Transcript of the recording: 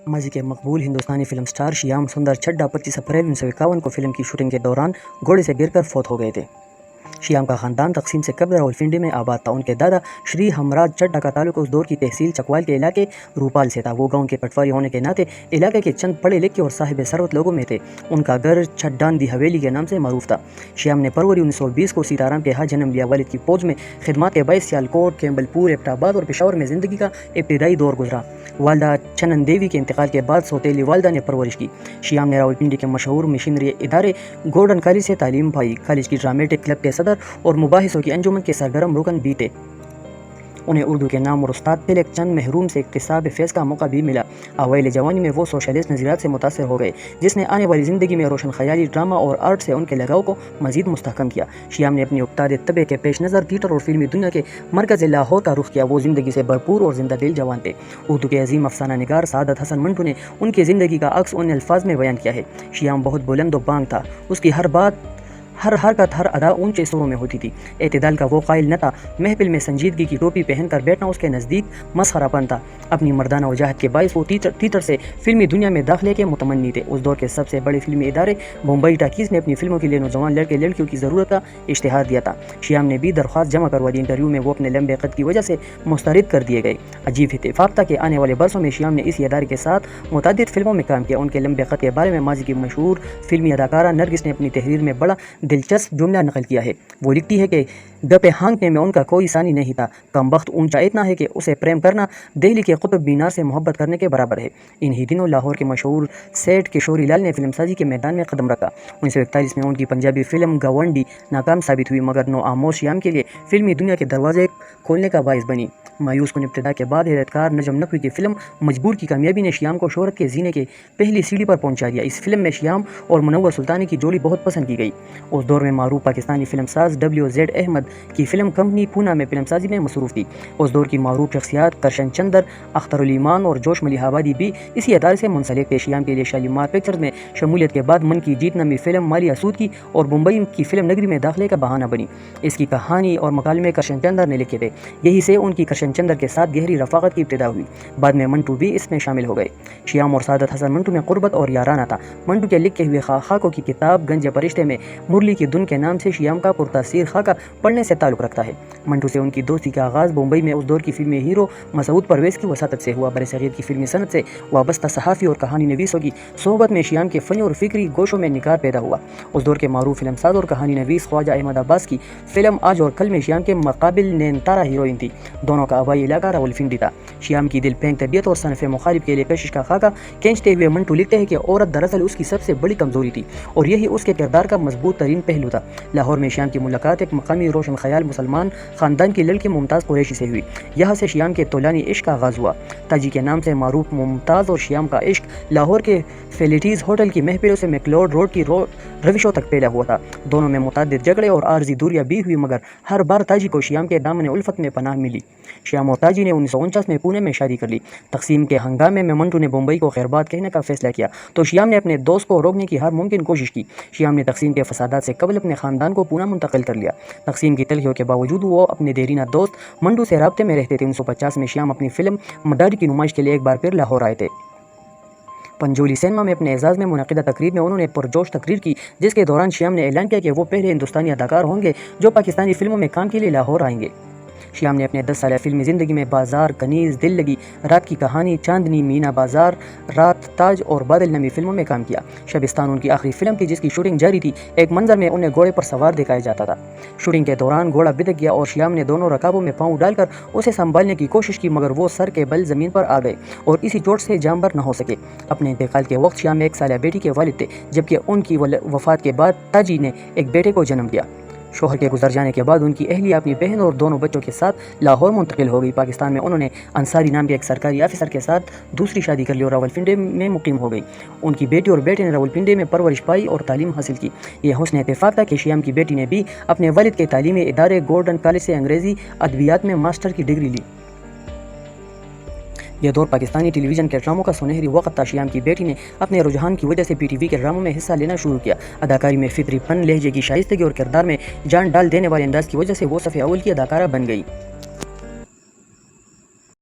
माजी के मकबूल हिंदुस्तानी film star Shyam सुंदर चड्ढा 25 अप्रैल 1951 को फिल्म की शूटिंग के दौरान घोड़े से गिरकर फौत हो गए थे। श्याम का ख़ानदान तकसीम से कब्ल रावलपिंडी में आबाद था। उनके दादा श्री हमराज चड्ढा का ताल्लुक उस दौर की तहसील चकवाल के इलाके रूपाल से था। वो गांव के पटवारी होने के नाते इलाके के चंद पढ़े लिखे और साहिब सरवत लोगों में थे। उनका घर छड्डान दी हवेली के नाम से मरूफ था। श्याम ने फरवरी 1920 को सीताराम के यहाँ जन्म लिया। वालिद की फौज में खिदमत के बायस सियालकोट, कैम्बलपुर, एबटाबाद और पेशावर में ज़िंदगी का इब्तदाई दौर गुजरा। वालदा चनन देवी के इंतकाल के बाद सौतेली वालदा ने परवरिश की। श्याम ने रावलपिंडी के मशहूर मिशनरी इदारे गोल्डन कॉलेज से तालीम पाई। कॉलेज की ड्रामेटिक क्लब के सदर और मुबाहिसों की अंजुमन के सरगर्म रुकन भी थे। उन्हें उर्दू के नाम और उस्ताद पे एक चंद महरूम से इक्तिसाब फेज़ का मौका भी मिला। अवैल जवानी में वो सोशलिस्ट नज़रियात से मुतासर हो गए, जिसने आने वाली ज़िंदगी में रोशन ख्याली, ड्रामा और आर्ट से उनके लगाव को मज़ीद मुस्तहकम किया। श्याम ने अपनी उक्ताद तबे के पेश नज़र थिएटर और फिल्मी दुनिया के मरकज़ लाहौर का रुख किया। वो ज़िंदगी से भरपूर और जिंदा दिल जवान थे। उर्दू के अजीम अफसाना निगार सादत हसन मंटू ने उनकी ज़िंदगी का अक्स उन अल्फाज में बयान किया है। श्याम बहुत बुलंद व बांग था। उसकी हर बात, हर हरकत, हर अदा ऊंचे सुरों में होती थी। एतदाल का वो कायल न था। महफिल में संजीदगी की टोपी पहनकर बैठना उसके नज़दीक मसखरापन था। अपनी मर्दाना वजाहत के बायस वो तीतर से फिल्मी दुनिया में दाखिले के मुतमन्नी थे। उस दौर के सबसे बड़े फिल्मी इदारे मुंबई टाकीज़ ने अपनी फिल्मों के लिए नौजवान लड़के लड़कियों की ज़रूरत का इश्तिहार दिया था। श्याम ने भी दरख्वास्त जमा करवा दी। इंटरव्यू में वो अपने लंबे कद की वजह से मुस्तरद कर दिए गए। अजीब इत्तेफाक था कि आने वाले बरसों में श्याम ने इसी इदारे के साथ मुतअद्दिद फिल्मों में काम किया। उनके लंबे कद के बारे में माजी की मशहूर फिल्मी अदाकारा नरगिस ने अपनी तहरीर में बड़ा दिलचस्प जुमला नकल किया है। वो लिखती है कि गपे हाँकने में उनका कोई सानी नहीं था। कमबख्त ऊंचा इतना है कि उसे प्रेम करना दिल्ली के कुतुब मीनार से मोहब्बत करने के बराबर है। इन्हीं दिनों लाहौर के मशहूर सेठ किशोरी लाल ने फिल्मसाजी के मैदान में कदम रखा। 1941 में उनकी पंजाबी फिल्म गवंडी नाकाम साबित हुई, मगर नो आमोज श्याम के लिए फिल्मी दुनिया के दरवाजे खोलने का बायस बनी। मायूस कुन इब्तिदा के बाद हिदायतकार नजम नकवी की फिल्म मजबूर की कामयाबी ने श्याम को शोहरत के जीने के पहली सीढ़ी पर पहुंचा दिया। इस फिल्म में श्याम और मुनव्वर सुल्तानी की जोड़ी बहुत पसंद की गई। उस दौर में मारूफ पाकिस्तानी फिल्मसाज WZ अहमद की फिल्म कंपनी पूना में फिल्मसाजी में मसरूफ थी। उस दौर की मारूफ शख्सियात करशन चंदर, अख्तरुल ईमान और जोश मलिहाबादी भी इसी अदारे से मुंसलिक थे। श्याम के लिए शालीमार पिक्चर्स में शमूलियत के बाद मन की जीत नामी फिल्म माली असूद की और मुंबई की फिल्म नगरी में दाखिले का बहाना बनी। इसकी कहानी और मकालमे करशन चंदर ने लिखे थे। यही से उनकी करशन चंदर के साथ गहरी रफ़ाकत की इब्तिदा हुई। बाद में मंटू भी इसमें शामिल हो गए। श्याम और सादत हसन मंटू में कुर्बत और याराना था। मंटू के लिखे हुए खाकों की किताब गंज परिश्ते में मुरली की धुन के नाम से श्याम का पुरतासीर खाका पढ़ने से ताल्लुक़ रखता है। मंटू से उनकी दोस्ती का आगाज़ मुंबई में उस दौर की फिल्मी हीरो मसूद परवेज़ की वसातत से हुआ। बरसगीर की फिल्मी सनत से वाबस्ता सहाफ़ी और कहानी नवीसों की सोहबत में श्याम के फ़नी और फ़िक्री गोशों में निकार पैदा हुआ। उस दौर के मारूफ फिल्मसाज और कहानी नवीस ख्वाजा अहमद अब्बास की फिल्म आज और कल में श्याम के मकाबिल नैनतारा हीरोइन थी। दोनों का आबाई इलाका रावलपिंडी था। श्याम की दिल फेंक तबीयत और सनफ़ मुखालिफ के लिए पेशिश का खाका खींचते हुए मंटू लिखते हैं कि औरत दरअसल उसकी सबसे बड़ी कमजोरी थी और यही उसके किरदार का मजबूत तरीन पहलू था। लाहौर में श्याम की मुलाकात एक मकामी रोशन ख्याल मुसलमान खानदान की लड़की मुमताज़ कुरैशी से हुई। यहाँ से श्याम के तौलानी इश्क का आगाज़ हुआ। ताजी के नाम से मारूफ मुमताज़ और श्याम का इश्क लाहौर के फेलिटीज़ होटल की महफिलों से मैकलोड रोड की रविशों तक फैला हुआ था। दोनों में मुतअद्दिद झगड़े और आर्जी दूरियां भी हुई, मगर हर बार ताजी को श्याम के दामन उल्फत में पनाह मिली। श्याम और ताजी ने 1949 में पुणे में शादी कर ली। तकसीम के हंगामे में मंटू ने मुंबई को खैरबाद कहने का फैसला किया तो श्याम ने अपने दोस्त को रोकने की हर मुमकिन कोशिश की। श्याम ने तकसीम के फसादात से कबल अपने ख़ानदान को पूना मुंतकिल कर लिया। तकसीम की तलखियों के बावजूद वो अपने देरीना दोस्त मंटू से राब्ते में रहते थे। 1950 में श्याम अपनी फिल्म मदारी की नुमाइश के लिए एक बार फिर लाहौर आए थे। पंजोली सिनेमा में अपने एजाज़ में मुनक़िदा तकरीब में उन्होंने पुरजोश तकरीर की, जिसके दौरान श्याम ने ऐलान किया कि वो पहले हिंदुस्तानी अदाकार होंगे जो पाकिस्तानी फिल्मों में काम के लिए लाहौर आएंगे। श्याम ने अपने 10 साल फिल्मी ज़िंदगी में बाजार, कनीज़, दिल लगी, रात की कहानी, चांदनी, मीना बाजार, रात, ताज और बादल नमी फिल्मों में काम किया। शबिस्तान उनकी आखिरी फिल्म थी जिसकी शूटिंग जारी थी। एक मंजर में उन्हें घोड़े पर सवार दिखाया जाता था। शूटिंग के दौरान घोड़ा बिदक गया और श्याम ने दोनों रकाबों में पाँव डालकर उसे संभालने की कोशिश की, मगर वो सर के बल ज़मीन पर आ गए और इसी चोट से जामबर न हो सके। अपने इंतकाल के वक्त श्याम 1 साल बेटी के वालिद थे, जबकि उनकी वफ़ात के बाद ताजी ने एक बेटे को जन्म दिया। शोहर के गुजर जाने के बाद उनकी अहलिया अपनी बहन और दोनों बच्चों के साथ लाहौर मुंतकिल हो गई। पाकिस्तान में उन्होंने अंसारी नाम के एक सरकारी ऑफिसर के साथ दूसरी शादी कर ली और रावलपिंडी में मुकीम हो गई। उनकी बेटी और बेटे ने रावलपिंडी में परवरिश पाई और तालीम हासिल की। यह हुस्न इत्तेफाक था कि श्याम की बेटी ने भी अपने वालिद के तालीमी इदारे गोल्डन कॉलेज से अंग्रेज़ी अदबियात में मास्टर की डिग्री ली। यह दौर पाकिस्तानी टेलीविज़न के ड्रामों का सुनहरी वक्त था। श्याम की बेटी ने अपने रुझान की वजह से PTV के ड्रामों में हिस्सा लेना शुरू किया। अदाकारी में फितरी फन, लहजे की शाइस्तगी और किरदार में जान डाल देने वाले अंदाज की वजह से वो सफ़े अव्वल की अदाकारा बन गई।